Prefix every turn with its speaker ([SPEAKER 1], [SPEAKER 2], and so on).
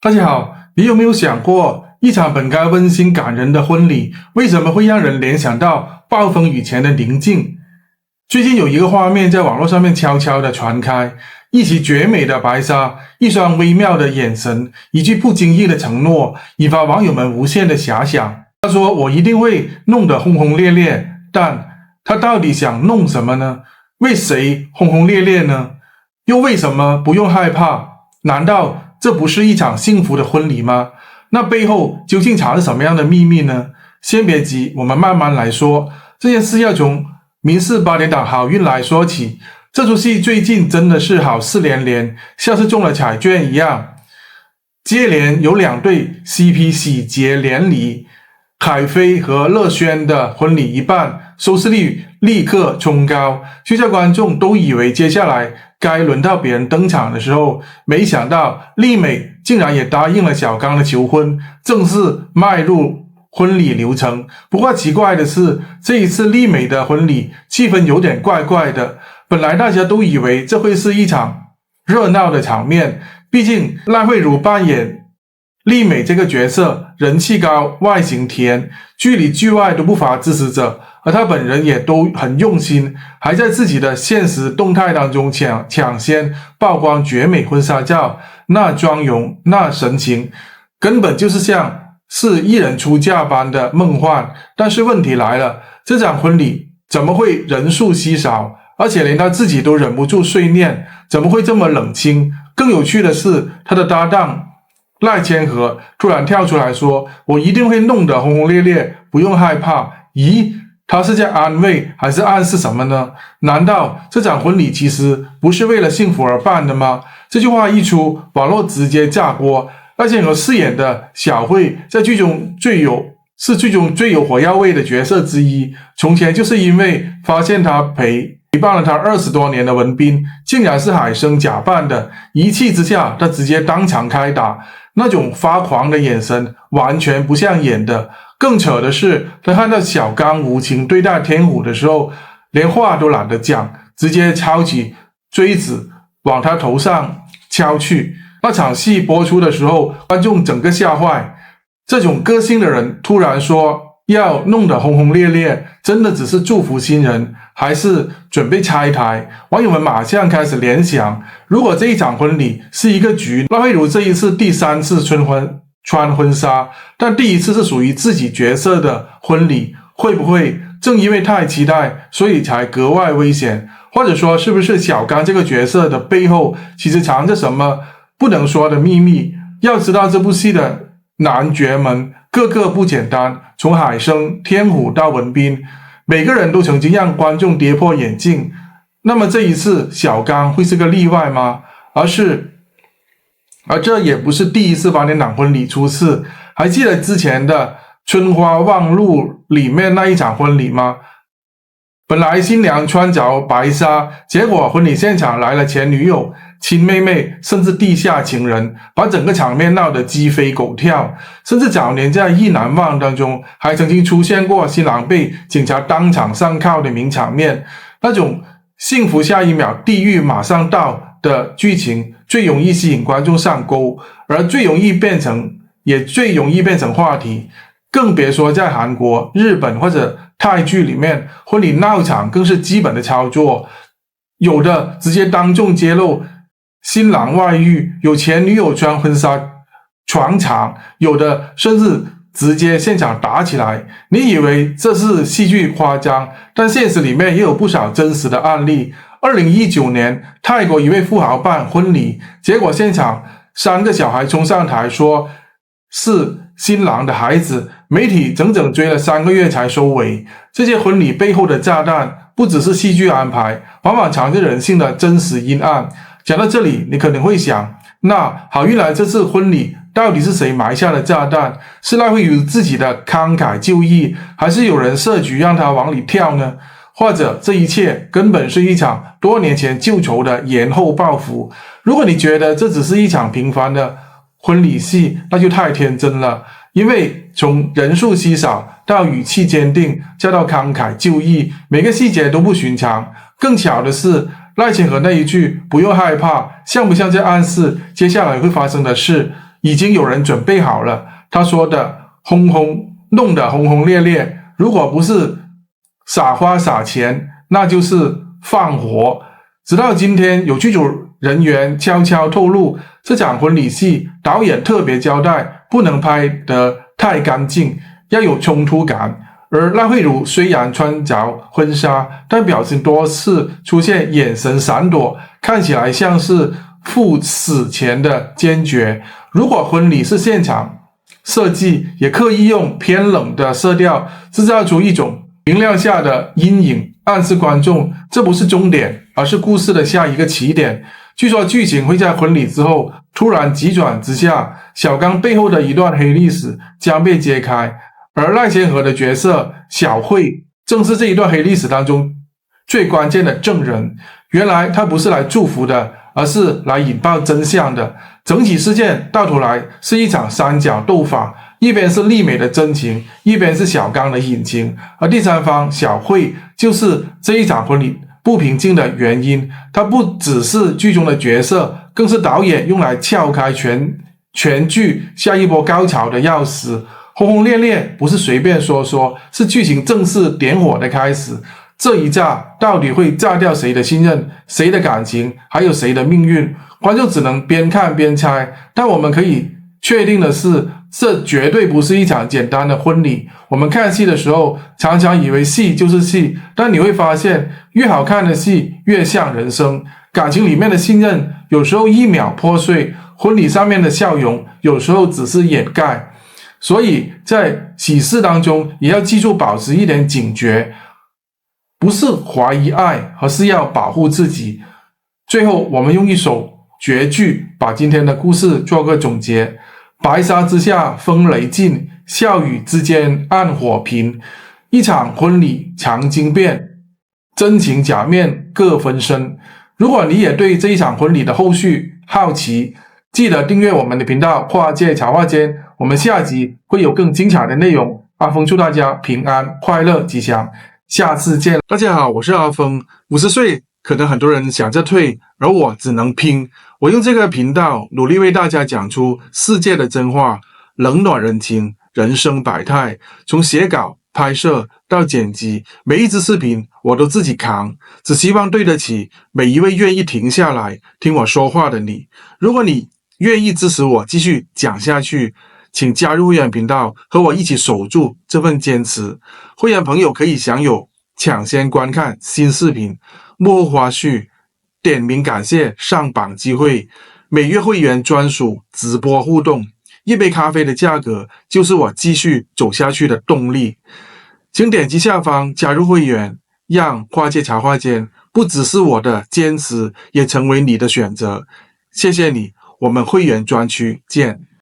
[SPEAKER 1] 大家好，你有没有想过，一场本该温馨感人的婚礼，为什么会让人联想到暴风雨前的宁静？最近有一个画面在网络上面悄悄地传开，一袭绝美的白纱，一双微妙的眼神，一句不经意的承诺，引发网友们无限的遐想。他说我一定会弄得轰轰烈烈，但他到底想弄什么呢？为谁轰轰烈烈呢？又为什么不用害怕？难道这不是一场幸福的婚礼吗？那背后究竟藏着什么样的秘密呢？先别急，我们慢慢来说。这件事要从民视8点档好运来说起。这出戏最近真的是好事连连，像是中了彩券一样。接连有2对 CP 喜结连理，凯菲和乐轩的婚礼一办，收视率立刻冲高，就在观众都以为接下来该轮到别人登场的时候，没想到丽美竟然也答应了小刚的求婚，正式迈入婚礼流程。不过奇怪的是，这一次丽美的婚礼气氛有点怪怪的，本来大家都以为这会是一场热闹的场面，毕竟赖慧如扮演丽美这个角色人气高，外形甜，剧里剧外都不乏支持者，而她本人也都很用心，还在自己的现实动态当中抢先曝光绝美婚纱照，那妆容那神情根本就是像是艺人出嫁般的梦幻。但是问题来了，这场婚礼怎么会人数稀少，而且连他自己都忍不住碎念，怎么会这么冷清？更有趣的是，他的搭档赖千和突然跳出来说，我一定会弄得轰轰烈烈，不用害怕。咦，他是在安慰还是暗示什么呢？难道这场婚礼其实不是为了幸福而办的吗？这句话一出，网络直接炸锅。赖千和饰演的小慧在剧中最有火药味的角色之一，从前就是因为发现他陪伴了他20多年的文斌竟然是海生假扮的，一气之下他直接当场开打，那种发狂的眼神完全不像演的。更扯的是，他看到小刚无情对待天虎的时候，连话都懒得讲，直接抄起锥子往他头上敲去。那场戏播出的时候，观众整个吓坏。这种个性的人突然说要弄得轰轰烈烈，真的只是祝福新人，还是准备拆台？网友们马上开始联想，如果这一场婚礼是一个局，赖慧如这一次第3次穿婚纱，但第1次是属于自己角色的婚礼，会不会正因为太期待，所以才格外危险？或者说，是不是小刚这个角色的背后其实藏着什么不能说的秘密？要知道这部戏的男角们个个不简单，从海生、天虎到文斌，每个人都曾经让观众跌破眼镜。那么这一次小刚会是个例外吗？而这也不是第1次8点档婚礼出事。还记得之前的春花望路里面那一场婚礼吗？本来新娘穿着白纱，结果婚礼现场来了前女友、亲妹妹，甚至地下情人，把整个场面闹得鸡飞狗跳。甚至早年在《意难忘》当中还曾经出现过新郎被警察当场上铐的名场面。那种幸福下一秒地狱马上到的剧情最容易吸引观众上钩，而最容易变成话题。更别说在韩国、日本或者泰剧里面，婚礼闹场更是基本的操作，有的直接当众揭露新郎外遇，有前女友穿婚纱闯场，有的甚至直接现场打起来。你以为这是戏剧夸张，但现实里面也有不少真实的案例。2019年，泰国一位富豪办婚礼，结果现场3个小孩冲上台说是新郎的孩子，媒体整整追了3个月才收尾。这些婚礼背后的炸弹不只是戏剧安排，往往藏着人性的真实阴暗。讲到这里，你可能会想，那好运来这次婚礼到底是谁埋下的炸弹？是赖慧如自己的慷慨就义，还是有人设局让他往里跳呢？或者这一切根本是一场多年前旧仇的延后报复？如果你觉得这只是一场平凡的婚礼戏，那就太天真了。因为从人数稀少到语气坚定，再到慷慨就义，每个细节都不寻常。更巧的是，赖千和那一句不用害怕，像不像在暗示接下来会发生的事？已经有人准备好了。他说的弄得轰轰烈烈，如果不是撒花撒钱，那就是放火。直到今天，有剧组人员悄悄透露，这场婚礼戏导演特别交代，不能拍得太干净，要有冲突感。而赖慧如虽然穿着婚纱，但表情多次出现眼神闪躲，看起来像是赴死前的坚决。如果婚礼是现场设计，也刻意用偏冷的色调制造出一种明亮下的阴影，暗示观众这不是终点，而是故事的下一个起点。据说剧情会在婚礼之后突然急转直下，小刚背后的一段黑历史将被揭开，而赖千和的角色小慧正是这一段黑历史当中最关键的证人。原来他不是来祝福的，而是来引爆真相的。整起事件到头来是一场三角斗法，一边是丽美的真情，一边是小刚的隐情，而第三方小慧就是这一场婚礼不平静的原因。她不只是剧中的角色，更是导演用来撬开全剧下一波高潮的钥匙。轰轰烈烈不是随便说说，是剧情正式点火的开始。这一炸到底会炸掉谁的信任、谁的感情，还有谁的命运？观众只能边看边猜。但我们可以确定的是，这绝对不是一场简单的婚礼。我们看戏的时候，常常以为戏就是戏，但你会发现，越好看的戏越像人生。感情里面的信任，有时候一秒破碎；婚礼上面的笑容，有时候只是掩盖。所以在喜事当中，也要记住保持一点警觉，不是怀疑爱，而是要保护自己。最后，我们用一首绝句把今天的故事做个总结：白纱之下风雷劲，笑语之间暗火频。一场婚礼常惊变，真情假面各分身。如果你也对这一场婚礼的后续好奇，记得订阅我们的频道跨界茶话间，我们下集会有更精彩的内容。阿峰祝大家平安、快乐、吉祥，下次见。大家好，我是阿峰。50岁，可能很多人想着退，而我只能拼。我用这个频道努力为大家讲出世界的真话，冷暖人情，人生百态。从写稿、拍摄到剪辑，每一支视频我都自己扛，只希望对得起每一位愿意停下来听我说话的你。如果你愿意支持我继续讲下去，请加入会员频道，和我一起守住这份坚持。会员朋友可以享有抢先观看新视频、幕后花絮、点名感谢上榜机会、每月会员专属直播互动。一杯咖啡的价格就是我继续走下去的动力。请点击下方加入会员，让跨界茶话间不只是我的坚持，也成为你的选择。谢谢你，我们会员专区见。